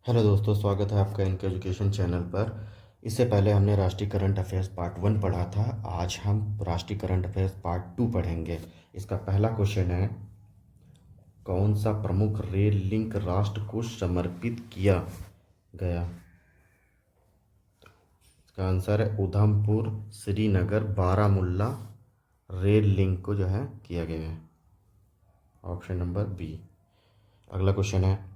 Hello दोस्तों, स्वागत है आपका इनके एजुकेशन चैनल पर। इससे पहले हमने राष्ट्रीय करंट अफेयर्स पार्ट 1 पढ़ा था। आज हम राष्ट्रीय करंट अफेयर्स पार्ट 2 पढ़ेंगे। इसका पहला क्वेश्चन है, कौन सा प्रमुख रेल लिंक राष्ट्र को समर्पित किया गया? इसका आंसर है उधमपुर श्रीनगर बारामुल्ला रेल लिंक को जो है किया गया है। Option number B. अगला क्वेश्चन है,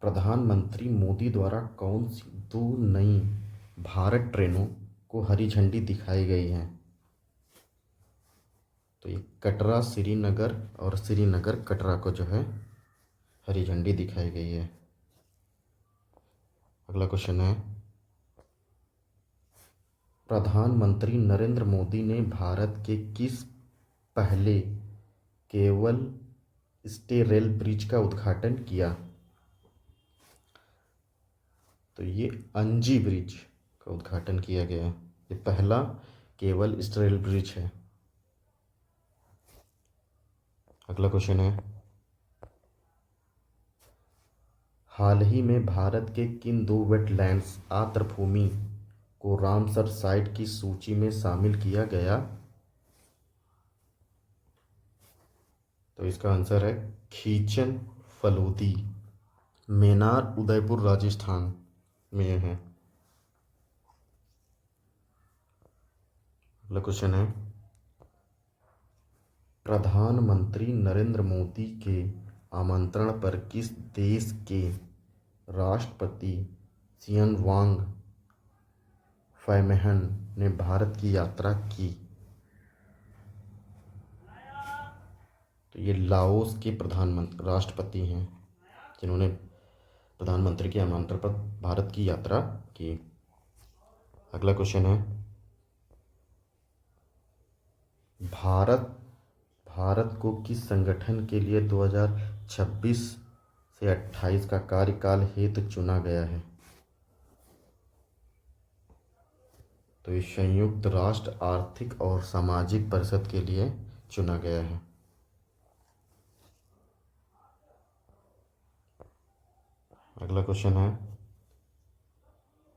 प्रधानमंत्री मोदी द्वारा कौन सी दो नई भारत ट्रेनों को हरी झंडी दिखाई गई है? तो ये कटरा श्रीनगर और श्रीनगर कटरा को जो है हरी झंडी दिखाई गई है। अगला क्वेश्चन है, प्रधानमंत्री नरेंद्र मोदी ने भारत के किस पहले केवल स्टे रेल ब्रिज का उद्घाटन किया? तो ये अंजी ब्रिज का उद्घाटन किया गया है। ये पहला केवल स्टे रेल ब्रिज है। अगला क्वेश्चन है, हाल ही में भारत के किन दो वेटलैंड्स आर्द्रभूमि को रामसर साइट की सूची में शामिल किया गया? तो इसका आंसर है खीचन फलूदी, मेनार उदयपुर राजस्थान में है। अगला क्वेश्चन है, प्रधानमंत्री नरेंद्र मोदी के आमंत्रण पर किस देश के राष्ट्रपति सियान वांग फैमहन ने भारत की यात्रा की? तो ये लाओस के प्रधानमंत्री राष्ट्रपति हैं जिन्होंने प्रधानमंत्री के आमंत्रण पर भारत की यात्रा की। अगला क्वेश्चन है, भारत भारत को किस संगठन के लिए 2026 से 28 का कार्यकाल हेतु चुना गया है? तो ये संयुक्त राष्ट्र आर्थिक और सामाजिक परिषद के लिए चुना गया है। अगला क्वेश्चन है,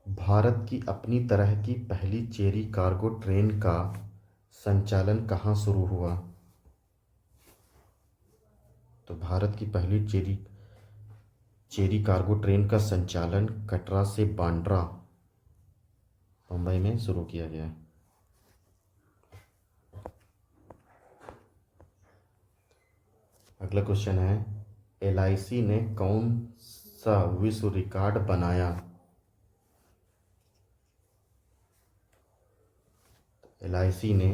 भारत की अपनी तरह की पहली चेरी कार्गो ट्रेन का संचालन कहाँ शुरू हुआ? तो भारत की पहली चेरी कार्गो ट्रेन का संचालन कटरा से बांद्रा मुंबई में शुरू किया गया। अगला क्वेश्चन है, एलआईसी ने कौन सा विश्व रिकॉर्ड बनाया? एलआईसी ने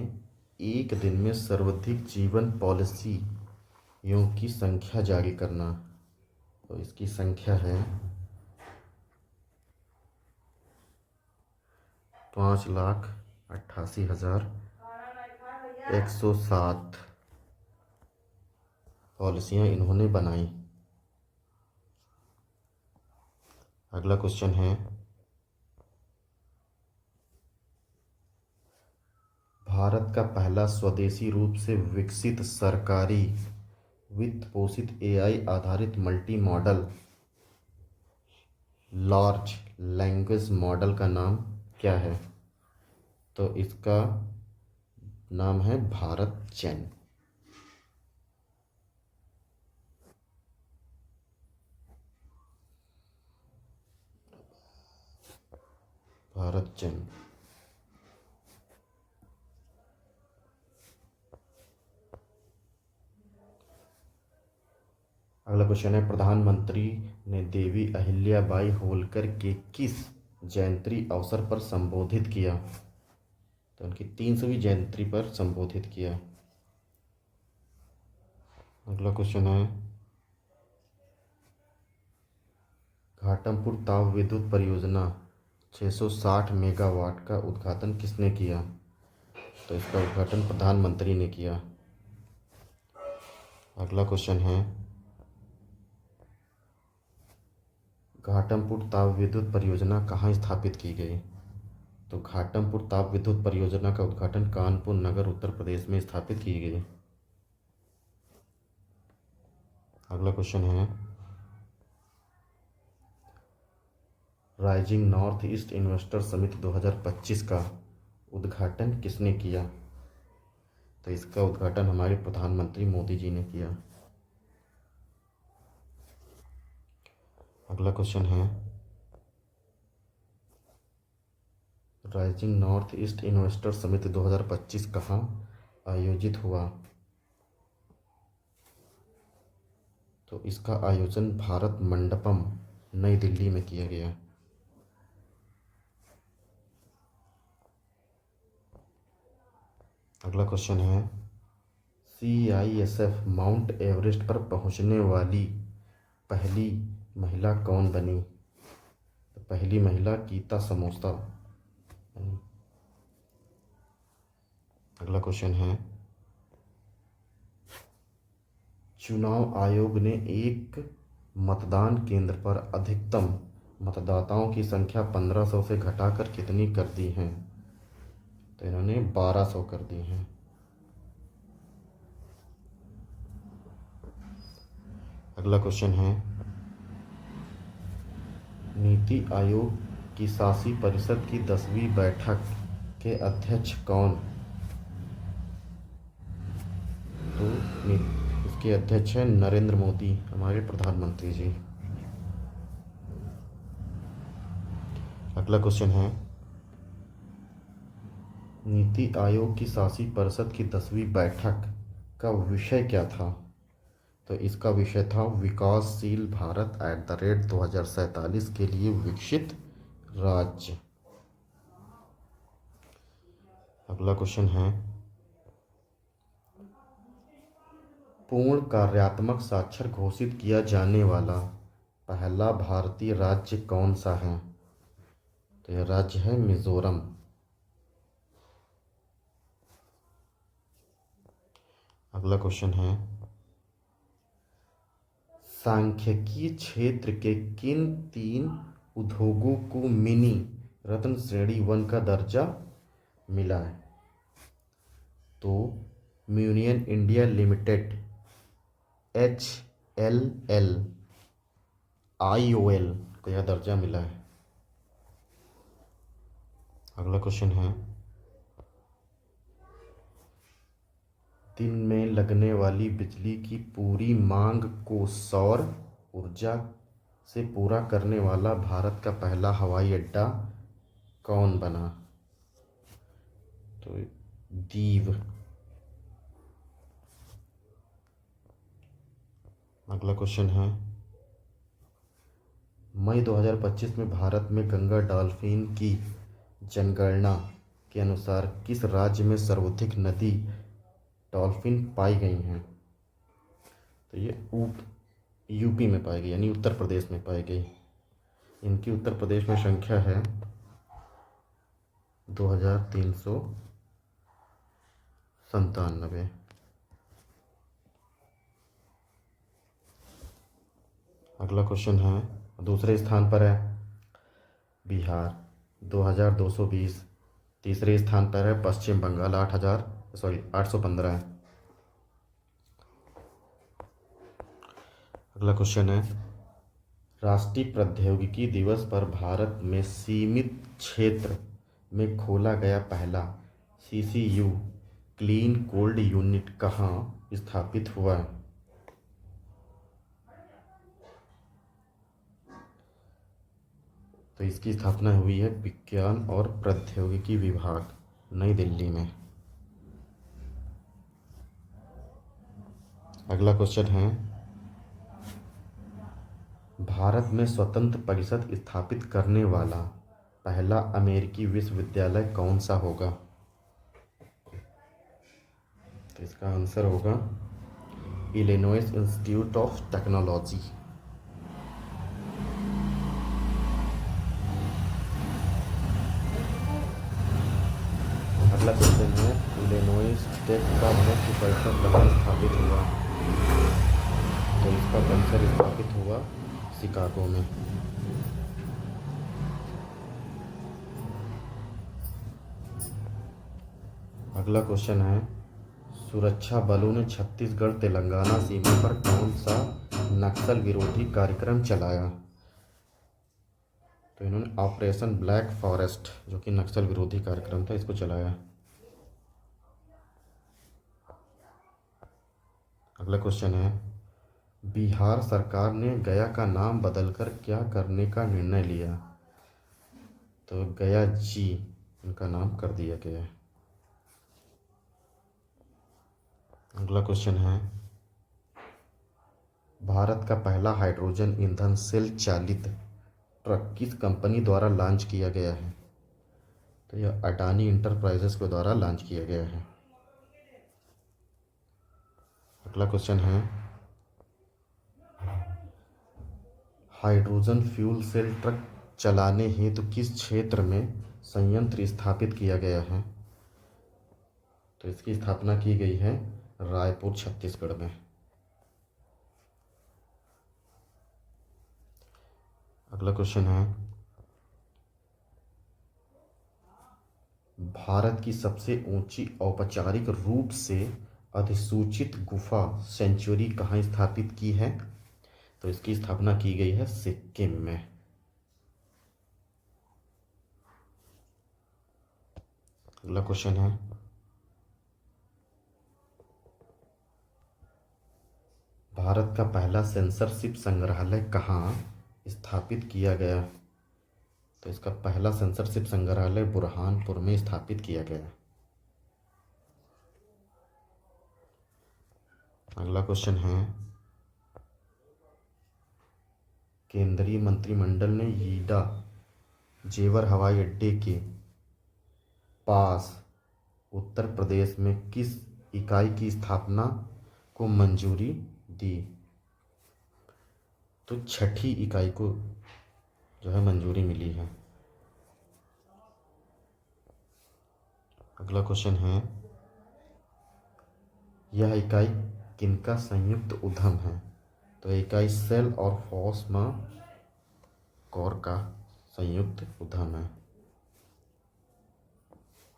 एक दिन में सर्वाधिक जीवन पॉलिसियों की संख्या जारी करना। तो इसकी संख्या है 5,88,107 पॉलिसियां इन्होंने बनाई। अगला क्वेश्चन है, भारत का पहला स्वदेशी रूप से विकसित सरकारी वित्त पोषित एआई आधारित multi modal large language model का नाम क्या है? तो इसका नाम है भारत जेन। भारत जेन। अगला क्वेश्चन है, प्रधानमंत्री ने देवी अहिल्याबाई होलकर के किस जयंती अवसर पर संबोधित किया? तो उनकी 300वीं जयंती पर संबोधित किया। अगला क्वेश्चन है, घाटमपुर ताप विद्युत परियोजना 660 मेगावाट का उद्घाटन किसने किया? तो इसका उद्घाटन प्रधानमंत्री ने किया। अगला क्वेश्चन है, घाटमपुर ताप विद्युत परियोजना कहाँ स्थापित की गई? तो घाटमपुर ताप विद्युत परियोजना का उद्घाटन कानपुर नगर उत्तर प्रदेश में स्थापित की गई। अगला क्वेश्चन है, rising north east investor summit 2025 का उद्घाटन किसने किया? तो इसका उद्घाटन हमारे प्रधानमंत्री मोदी जी ने किया। अगला क्वेश्चन है, rising north east investor summit 2025 कहाँ आयोजित हुआ? तो इसका आयोजन भारत मंडपम नई दिल्ली में किया गया। अगला क्वेश्चन है, CISF माउंट एवरेस्ट पर पहुंचने वाली पहली महिला कौन बनी? तो पहली महिला गीता समोसा बनी। अगला क्वेश्चन है, चुनाव आयोग ने एक मतदान केंद्र पर अधिकतम मतदाताओं की संख्या 1500 से घटाकर कितनी कर दी है? तो इन्होंने 1200 कर दी हैं। अगला क्वेश्चन है, नीति आयोग की शासी परिषद की 10वीं बैठक के अध्यक्ष कौन? तो इसके अध्यक्ष हैं नरेंद्र मोदी, हमारे प्रधानमंत्री जी। अगला क्वेश्चन है, नीति आयोग की शासी परिषद की 10वीं बैठक का विषय क्या था? तो इसका विषय था विकासशील भारत @2047 के लिए विकसित राज्य। अगला क्वेश्चन है, पूर्ण कार्यात्मक साक्षर घोषित किया जाने वाला पहला भारतीय राज्य कौन सा है? तो यह राज्य है मिजोरम। अगला क्वेश्चन है, सांख्यिकी क्षेत्र के किन 3 उद्योगों को मिनी रत्न श्रेणी 1 का दर्जा मिला है? तो म्यूनियन इंडिया लिमिटेड, HLL, IOL को यह दर्जा मिला है। अगला क्वेश्चन है, दिन में लगने वाली बिजली की पूरी मांग को सौर ऊर्जा से पूरा करने वाला भारत का पहला हवाई अड्डा कौन बना? तो दीव। अगला क्वेश्चन है, मई 2025 में भारत में गंगा डॉल्फिन की जनगणना के अनुसार किस राज्य में सर्वाधिक नदी डॉल्फिन पाई गई हैं? तो ये यूपी में पाई गई, यानी उत्तर प्रदेश में पाई गई। इनकी उत्तर प्रदेश में संख्या है 2397। अगला क्वेश्चन है, दूसरे स्थान पर है बिहार 2220, तीसरे स्थान पर है पश्चिम बंगाल 815 है। अगला क्वेश्चन है, राष्ट्रीय प्रौद्योगिकी दिवस पर भारत में सीमित क्षेत्र में खोला गया पहला CCU क्लीन कोल्ड यूनिट कहाँ स्थापित हुआ है? तो इसकी स्थापना हुई है विज्ञान और प्रौद्योगिकी विभाग, नई दिल्ली में। अगला क्वेश्चन है, भारत में स्वतंत्र परिषद स्थापित करने वाला पहला अमेरिकी विश्वविद्यालय कौन सा होगा? तो इसका आंसर होगा इलिनॉइस इंस्टीट्यूट ऑफ टेक्नोलॉजी। अगला क्वेश्चन है, इलिनॉइस टेक का मुख्य परिसर कहाँ स्थापित हुआ? तो इसका परिसर स्थापित हुआ शिकागो में। अगला क्वेश्चन है, सुरक्षा बलों ने छत्तीसगढ़ तेलंगाना सीमा पर कौन सा नक्सल विरोधी कार्यक्रम चलाया? तो इन्होंने ऑपरेशन ब्लैक फॉरेस्ट, जो कि नक्सल विरोधी कार्यक्रम था, इसको चलाया। अगला क्वेश्चन है, बिहार सरकार ने गया का नाम बदलकर क्या करने का निर्णय लिया? तो गया जी इनका नाम कर दिया गया है। अगला क्वेश्चन है, भारत का पहला हाइड्रोजन ईंधन सेल चालित ट्रक किस कंपनी द्वारा लॉन्च किया गया है? तो यह अडानी इंटरप्राइजेस के द्वारा लॉन्च किया गया है। अगला क्वेश्चन है, हाइड्रोजन फ्यूल सेल ट्रक चलाने हेतु किस क्षेत्र में संयंत्र स्थापित किया गया है? तो इसकी स्थापना की गई है रायपुर, छत्तीसगढ़ में। अगला क्वेश्चन है, भारत की सबसे ऊंची औपचारिक रूप से अधिसूचित गुफा सेंचुरी कहाँ स्थापित की है? तो इसकी स्थापना की गई है सिक्किम में। अगला क्वेश्चन है, भारत का पहला सेंसरशिप संग्रहालय कहाँ स्थापित किया गया? तो इसका पहला सेंसरशिप संग्रहालय बुरहानपुर में स्थापित किया गया। अगला क्वेश्चन है, केंद्रीय मंत्रिमंडल ने ईडा जेवर हवाई अड्डे के पास उत्तर प्रदेश में किस इकाई की स्थापना को मंजूरी दी? तो छठी इकाई को जो है मंजूरी मिली है। अगला क्वेश्चन है, यह इकाई किनका संयुक्त उद्यम है? तो इकाई सेल और फॉस्मा कॉर का संयुक्त उद्यम है।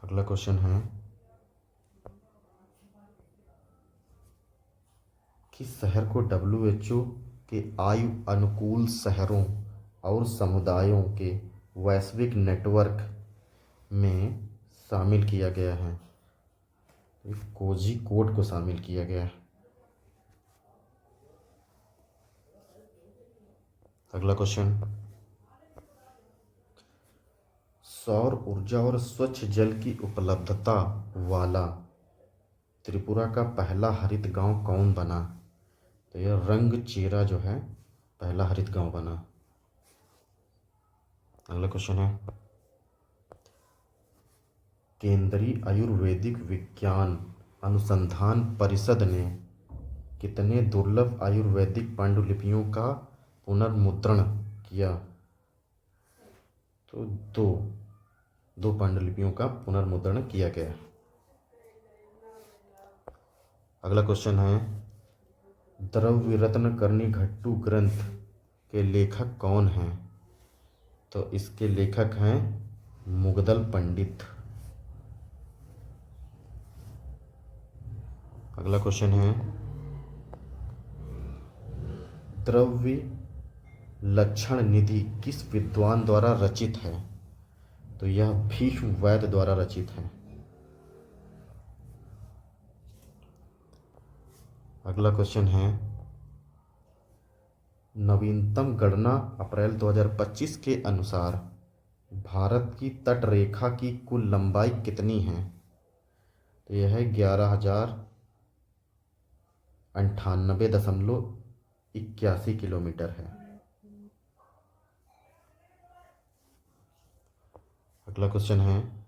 अगला क्वेश्चन है, किस शहर को WHO के आयु अनुकूल शहरों और समुदायों के वैश्विक नेटवर्क में शामिल किया गया है? कोझिकोड को शामिल किया गया है। अगला क्वेश्चन, सौर ऊर्जा और स्वच्छ जल की उपलब्धता वाला त्रिपुरा का पहला हरित गांव कौन बना? तो यह रंगचेरा जो है पहला हरित गांव बना। अगला क्वेश्चन है, केंद्रीय आयुर्वेदिक विज्ञान अनुसंधान परिषद ने कितने दुर्लभ आयुर्वेदिक पांडुलिपियों का पुनर्मुद्रण किया? तो दो पांडुलिपियों का पुनर्मुद्रण किया गया। अगला क्वेश्चन है, द्रव्य रत्न कर्णिघट्टू ग्रंथ के लेखक कौन हैं? तो इसके लेखक हैं मुगदल पंडित। अगला क्वेश्चन है, द्रव्य लक्षण निधि किस विद्वान द्वारा रचित है? तो यह भीष्म वैद्य द्वारा रचित है। अगला क्वेश्चन है, नवीनतम गणना अप्रैल 2025 के अनुसार भारत की तट रेखा की कुल लंबाई कितनी है? तो यह है 11,098.81 किलोमीटर है। अगला क्वेश्चन है,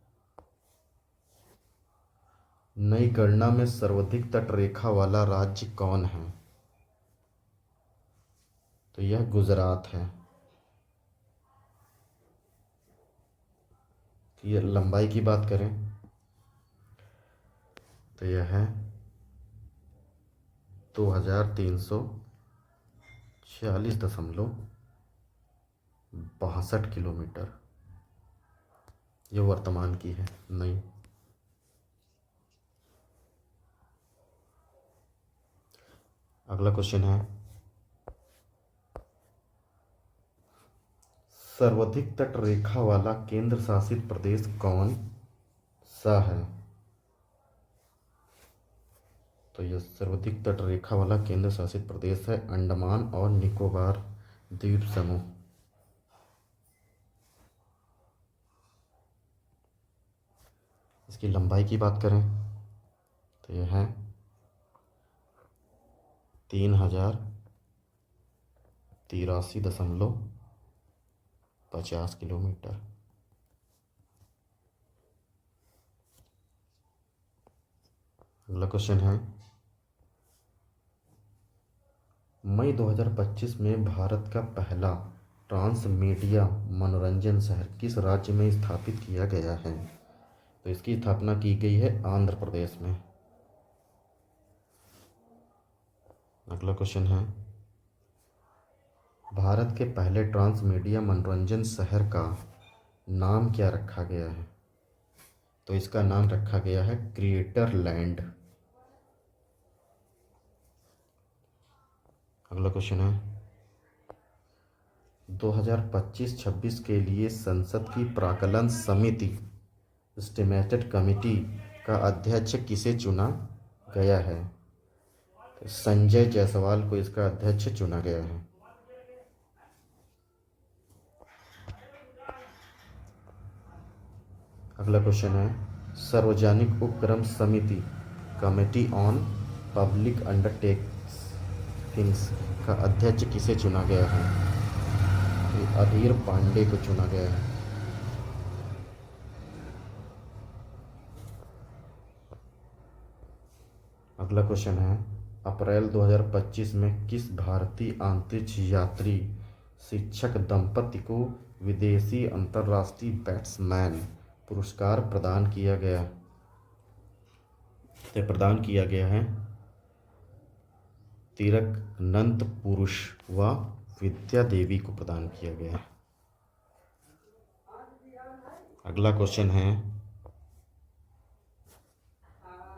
नई गणना में सर्वाधिक तट रेखा वाला राज्य कौन है? तो यह गुजरात है। ये लंबाई की बात करें तो यह है 2346.62 किलोमीटर। ये वर्तमान की है नई। अगला क्वेश्चन है, सर्वाधिक तट रेखा वाला केंद्र शासित प्रदेश कौन सा है? तो यह सर्वाधिक तट रेखा वाला केंद्र शासित प्रदेश है अंडमान और निकोबार द्वीप समूह। इसकी लंबाई की बात करें तो यह है 3083.50 किलोमीटर। अगला क्वेश्चन है, मई 2025 में भारत का पहला ट्रांसमीडिया मनोरंजन शहर किस राज्य में स्थापित किया गया है? तो इसकी स्थापना की गई है आंध्र प्रदेश में। अगला क्वेश्चन है, भारत के पहले ट्रांसमीडिया मनोरंजन शहर का नाम क्या रखा गया है? तो इसका नाम रखा गया है क्रिएटर लैंड। अगला क्वेश्चन है, 2025-26 के लिए संसद की प्राक्कलन समिति एस्टिमेटेड कमेटी का अध्यक्ष किसे चुना गया है? तो संजय जायसवाल को इसका अध्यक्ष चुना गया है। अगला क्वेश्चन है, सार्वजनिक उपक्रम समिति कमेटी ऑन पब्लिक अंडरटेकिंग्स का अध्यक्ष किसे चुना गया है? अधीर पांडे को चुना गया है। अगला क्वेश्चन है, अप्रैल 2025 में किस भारतीय अंतरिक्ष यात्री शिक्षक दंपति को विदेशी अंतर्राष्ट्रीय बैट्समैन पुरस्कार प्रदान किया गया? तो प्रदान किया गया है तिरकनंत पुरुष व विद्या देवी को प्रदान किया गया। अगला क्वेश्चन है,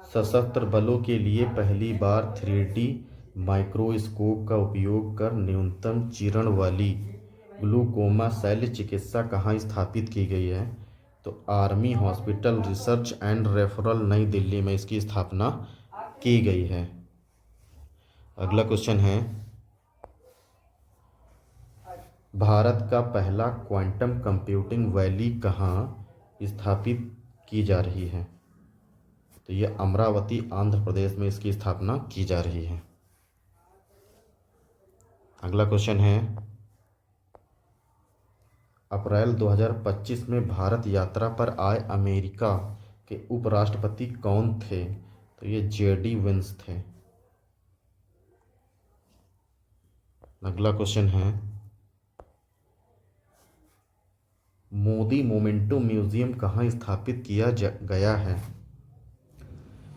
सशस्त्र बलों के लिए पहली बार 3D माइक्रोस्कोप का उपयोग कर न्यूनतम चीरण वाली ग्लूकोमा शल्य चिकित्सा कहाँ स्थापित की गई है? तो army hospital research and referral नई दिल्ली में इसकी स्थापना की गई है। अगला क्वेश्चन है, भारत का पहला क्वांटम कंप्यूटिंग वैली कहाँ स्थापित की जा रही है? तो यह अमरावती आंध्र प्रदेश में इसकी स्थापना की जा रही है। अगला क्वेश्चन है, अप्रैल 2025 में भारत यात्रा पर आए अमेरिका के उपराष्ट्रपति कौन थे? तो ये JD वेंस थे। अगला क्वेश्चन है, मोदी मोमेंटो म्यूजियम कहाँ स्थापित किया गया है?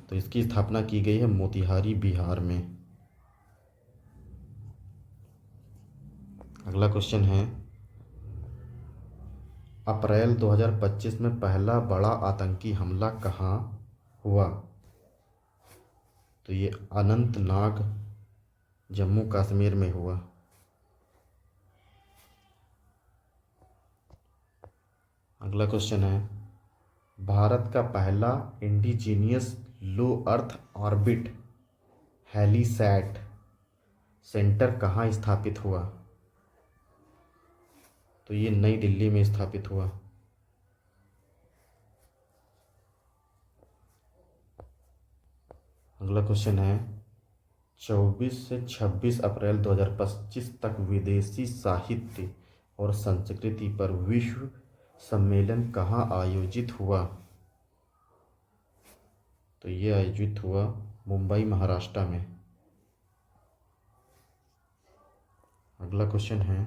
तो इसकी स्थापना की गई है मोतिहारी बिहार में। अगला क्वेश्चन है, अप्रैल 2025 में पहला बड़ा आतंकी हमला कहाँ हुआ? तो ये अनंतनाग जम्मू कश्मीर में हुआ। अगला क्वेश्चन है, भारत का पहला इंडिजीनियस लो अर्थ ऑर्बिट हेलीसैट सेंटर कहाँ स्थापित हुआ? तो ये नई दिल्ली में स्थापित हुआ। अगला क्वेश्चन है, 24 से 26 अप्रैल 2025 तक विदेशी साहित्य और संस्कृति पर विश्व सम्मेलन कहाँ आयोजित हुआ? तो ये आयोजित हुआ मुंबई महाराष्ट्र में। अगला क्वेश्चन है,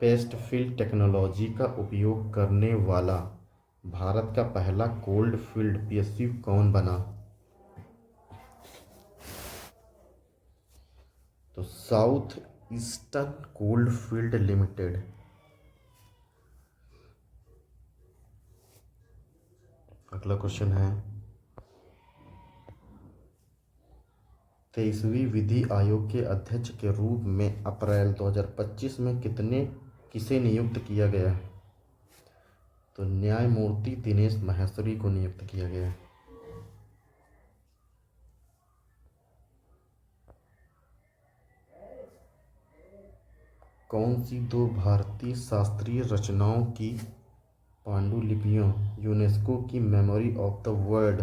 पेस्ट फिल टेक्नोलॉजी का उपयोग करने वाला भारत का पहला कोल्ड फील्ड PSU कौन बना? तो south eastern cold field limited. अगला क्वेश्चन है, 23वीं विधि आयोग के अध्यक्ष के रूप में अप्रैल 2025 में किसे नियुक्त किया गया? तो न्यायमूर्ति दिनेश माहेश्वरी को नियुक्त किया गया। कौन सी दो भारतीय शास्त्रीय रचनाओं की पांडुलिपियां यूनेस्को की memory of the world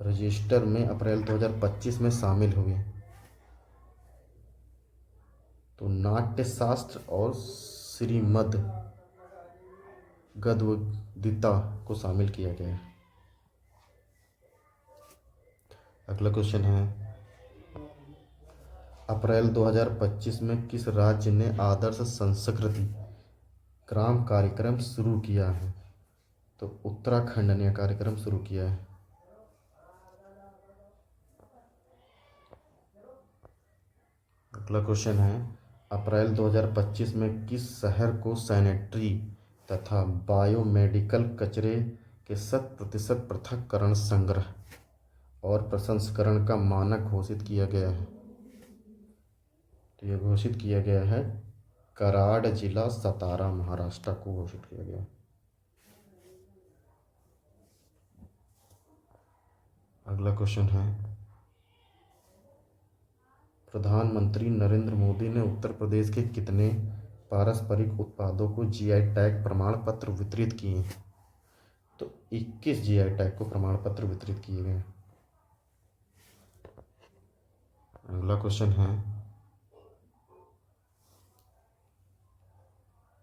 register में अप्रैल 2025 में शामिल हुई? तो नाट्यशास्त्र और श्रीमद् गद्गीता को शामिल किया गया है। अगला क्वेश्चन है, अप्रैल 2025 में किस राज्य ने आदर्श संस्कृति ग्राम कार्यक्रम शुरू किया है? तो उत्तराखंड ने कार्यक्रम शुरू किया है। अगला क्वेश्चन है, अप्रैल 2025 में किस शहर को सैनिटरी तथा बायोमेडिकल कचरे के 100% पृथक्करण, संग्रह और प्रसंस्करण का मानक घोषित किया गया है? तो यह घोषित किया गया है कराड़ जिला सतारा महाराष्ट्र को घोषित किया गया। अगला क्वेश्चन है, प्रधानमंत्री नरेंद्र मोदी ने उत्तर प्रदेश के कितने पारंपरिक उत्पादों को जीआई टैग प्रमाण पत्र वितरित किए? तो 21 जीआई टैग को प्रमाण पत्र वितरित किए गए। अगला क्वेश्चन है,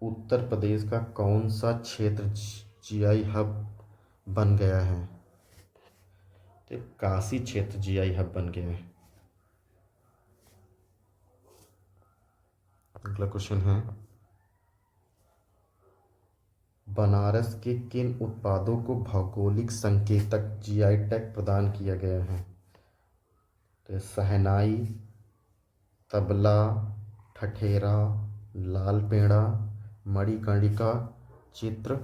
उत्तर प्रदेश का कौन सा क्षेत्र जीआई हब बन गया है? तो काशी क्षेत्र जीआई हब बन गया है। अगला क्वेश्चन है, बनारस के किन उत्पादों को भौगोलिक संकेतक जीआई टैग प्रदान किया गया है? तो शहनाई, तबला, ठठेरा, लाल पेड़ा, मणिकर्णिका चित्र,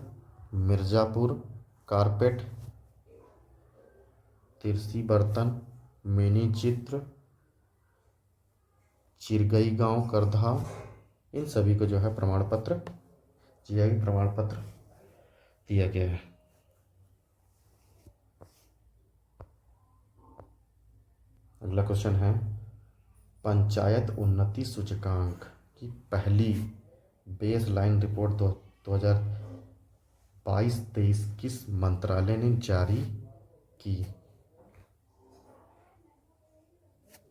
मिर्जापुर कारपेट, तिरसी बर्तन, मिनी चित्र, चिरगई गांव करधा, इन सभी को जो है प्रमाण पत्र, जीआई प्रमाण पत्र दिया गया है। अगला क्वेश्चन है, पंचायत उन्नति सूचकांक की पहली बेस लाइन रिपोर्ट 2022-23 किस मंत्रालय ने जारी की?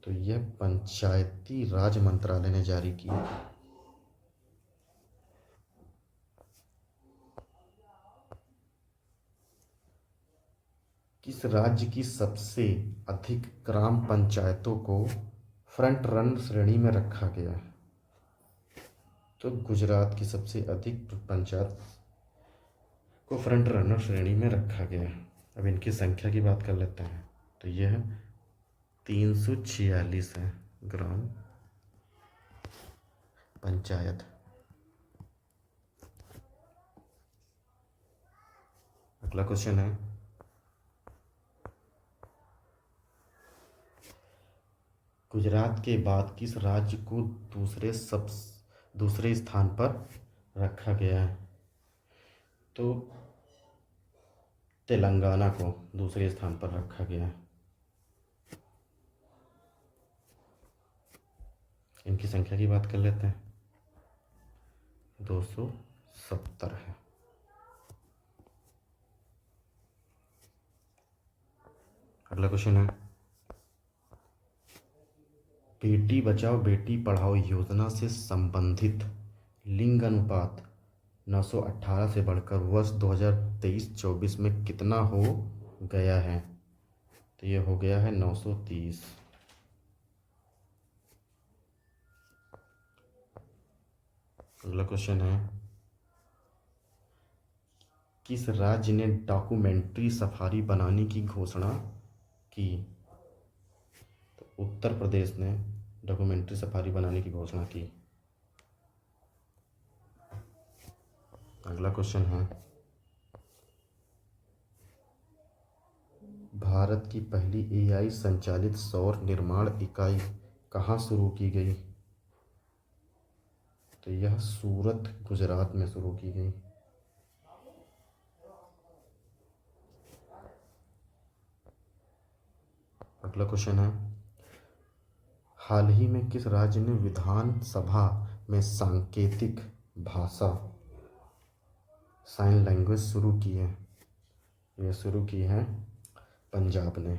तो यह पंचायती राज मंत्रालय ने जारी की। किस राज्य की सबसे अधिक ग्राम पंचायतों को फ्रंट रनर श्रेणी में रखा गया है? तो गुजरात की सबसे अधिक पंचायत को फ्रंट रनर श्रेणी में रखा गया है। अब इनकी संख्या की बात कर लेते हैं। तो यह 346 है ग्राम पंचायत। अगला क्वेश्चन है, गुजरात के बाद किस राज्य को दूसरे स्थान पर रखा गया है? तो तेलंगाना को दूसरे स्थान पर रखा गया है। इनकी संख्या की बात कर लेते हैं, 270 है। अगला क्वेश्चन है, बेटी बचाओ बेटी पढ़ाओ योजना से संबंधित लिंग अनुपात 918 से बढ़कर वर्ष 2023-24 में कितना हो गया है? तो ये हो गया है 930। अगला क्वेश्चन है, किस राज्य ने डॉक्यूमेंट्री सफारी बनाने की घोषणा की? तो उत्तर प्रदेश ने डॉक्यूमेंट्री सफारी बनाने की घोषणा की। अगला क्वेश्चन है, भारत की पहली एआई संचालित सौर निर्माण इकाई कहाँ शुरू की गई? तो यह सूरत गुजरात में शुरू की गई। अगला क्वेश्चन है, हाल ही में किस राज्य ने विधानसभा में सांकेतिक भाषा साइन लैंग्वेज शुरू की है? यह शुरू की है पंजाब ने।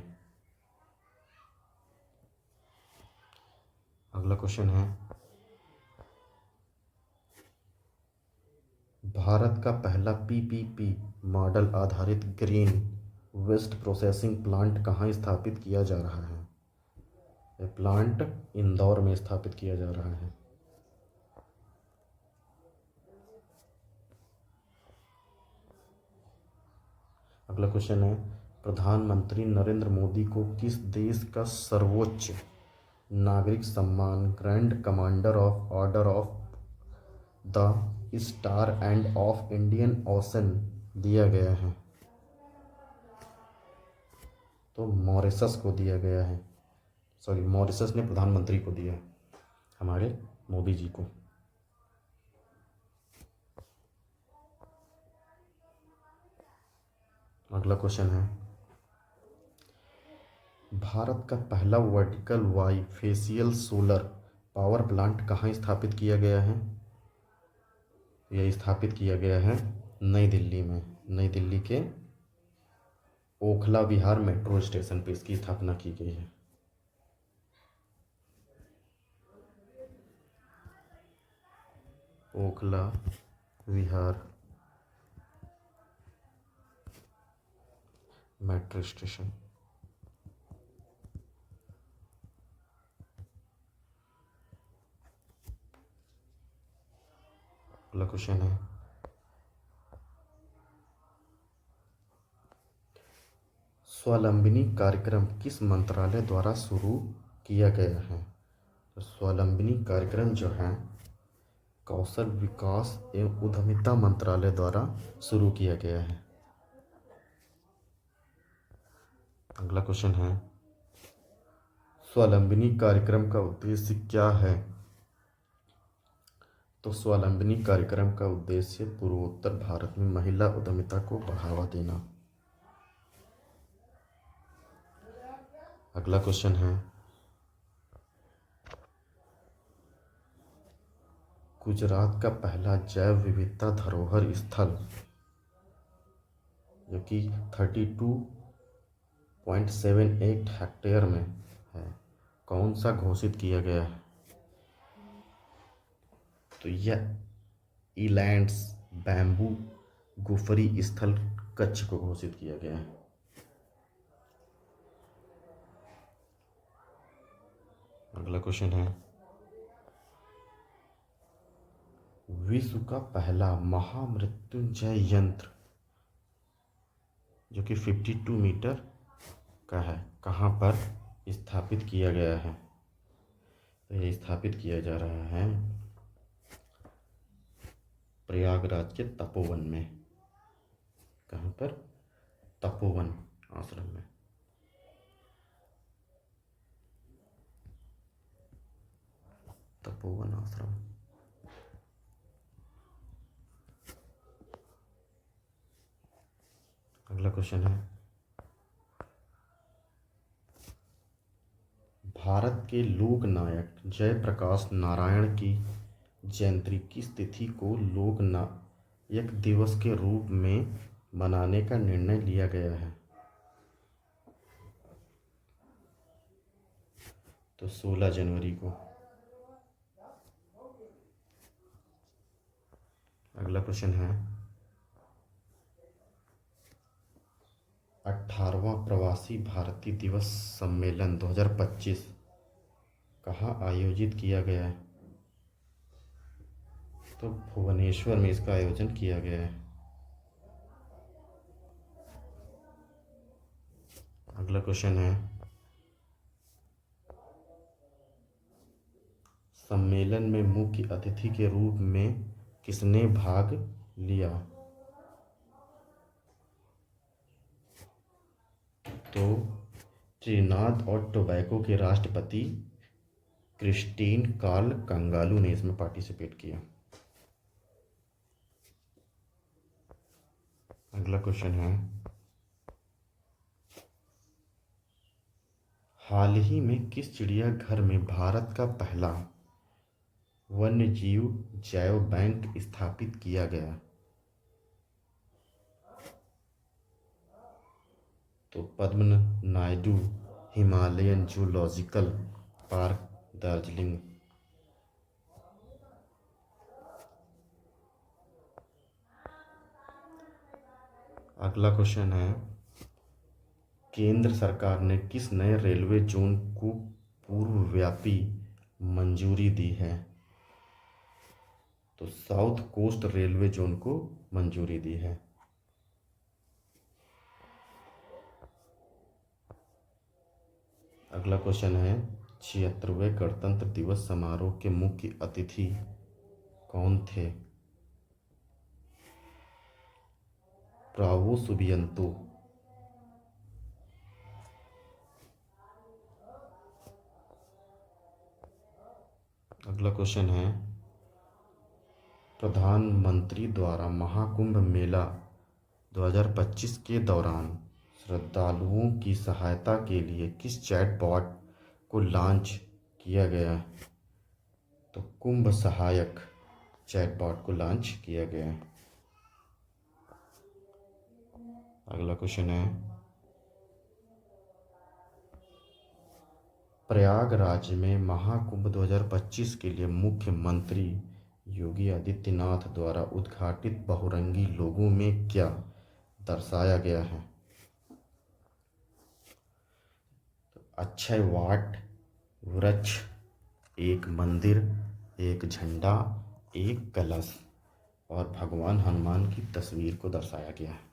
अगला क्वेश्चन है, भारत का पहला पीपीपी मॉडल आधारित ग्रीन वेस्ट प्रोसेसिंग प्लांट कहाँ स्थापित किया जा रहा है? यह प्लांट इंदौर में स्थापित किया जा रहा है। अगला क्वेश्चन है, प्रधानमंत्री नरेंद्र मोदी को किस देश का सर्वोच्च नागरिक सम्मान grand commander of order of the star end of Indian ocean दिया गया है? तो मॉरिशस को दिया गया है। सॉरी, मॉरिशस ने प्रधानमंत्री को दिया है, हमारे मोदी जी को। अगला क्वेश्चन है, भारत का पहला vertical bifacial solar power plant कहाँ स्थापित किया गया है? यह स्थापित किया गया है नई दिल्ली में। नई दिल्ली के ओखला विहार मेट्रो स्टेशन पर इसकी स्थापना की गई है। ओखला विहार मेट्रो स्टेशन। अगला क्वेश्चन है, स्वावलंबनी कार्यक्रम किस मंत्रालय द्वारा शुरू किया गया है? तो स्वावलंबनी कार्यक्रम जो है कौशल विकास एवं उद्यमिता मंत्रालय द्वारा शुरू किया गया है। अगला क्वेश्चन है, स्वावलंबनी कार्यक्रम का उद्देश्य क्या है? तो स्वावलंबनी कार्यक्रम का उद्देश्य पूर्वोत्तर भारत में महिला उद्यमिता को बढ़ावा देना। अगला क्वेश्चन है, गुजरात का पहला जैव विविधता धरोहर स्थल जो कि 32.78 हेक्टेयर में है, कौन सा घोषित किया गया है? तो यह ईलैंड्स बैम्बू गुफरी स्थल कच्छ को घोषित किया गया है। अगला क्वेश्चन है, विश्व का पहला महामृत्युंजय यंत्र जो कि 52 मीटर का है कहाँ पर स्थापित किया गया है? तो यह स्थापित किया जा रहा है प्रयागराज के तपोवन में। कहाँ पर? तपोवन आश्रम में। तपोवन आश्रम। अगला क्वेश्चन है, भारत के लोक नायक जयप्रकाश नारायण की जयंती की तिथि को लोक नायक दिवस के रूप में मनाने का निर्णय लिया गया है? तो 16 जनवरी को। अगला क्वेश्चन है, 18वां प्रवासी भारतीय दिवस सम्मेलन 2025 कहाँ आयोजित किया गया है? तो भुवनेश्वर में इसका आयोजन किया गया है। अगला क्वेश्चन है, सम्मेलन में मुख्य अतिथि के रूप में किसने भाग लिया? तो त्रिनाद और टोबैगो के राष्ट्रपति क्रिस्टीन कार्ल कंगालू ने इसमें पार्टिसिपेट किया। अगला क्वेश्चन है, हाल ही में किस चिड़ियाघर में भारत का पहला वन्यजीव जैव बैंक स्थापित किया गया? तो Padmanabh Naidu Himalayan zoological park, Darjeeling. अगला क्वेश्चन है, केंद्र सरकार ने किस नए रेलवे जोन को पूर्वव्यापी मंजूरी दी है? तो साउथ कोस्ट रेलवे जोन को मंजूरी दी है। अगला क्वेश्चन है, 76वें गणतंत्र दिवस समारोह के मुख्य अतिथि कौन थे? प्रावो सुबियांतो। अगला क्वेश्चन है, प्रधानमंत्री द्वारा महाकुंभ मेला 2025 के दौरान श्रद्धालुओं की सहायता के लिए किस चैटबॉट को लॉन्च किया गया? तो कुंभ सहायक चैटबॉट को लॉन्च किया गया है। अगला क्वेश्चन है, प्रयागराज में महाकुंभ 2025 के लिए मुख्यमंत्री योगी आदित्यनाथ द्वारा उद्घाटित बहुरंगी लोगों में क्या दर्शाया गया है? अक्षय वाट, वृक्ष, एक मंदिर, एक झंडा, एक कलश और भगवान हनुमान की तस्वीर को दर्शाया गया है।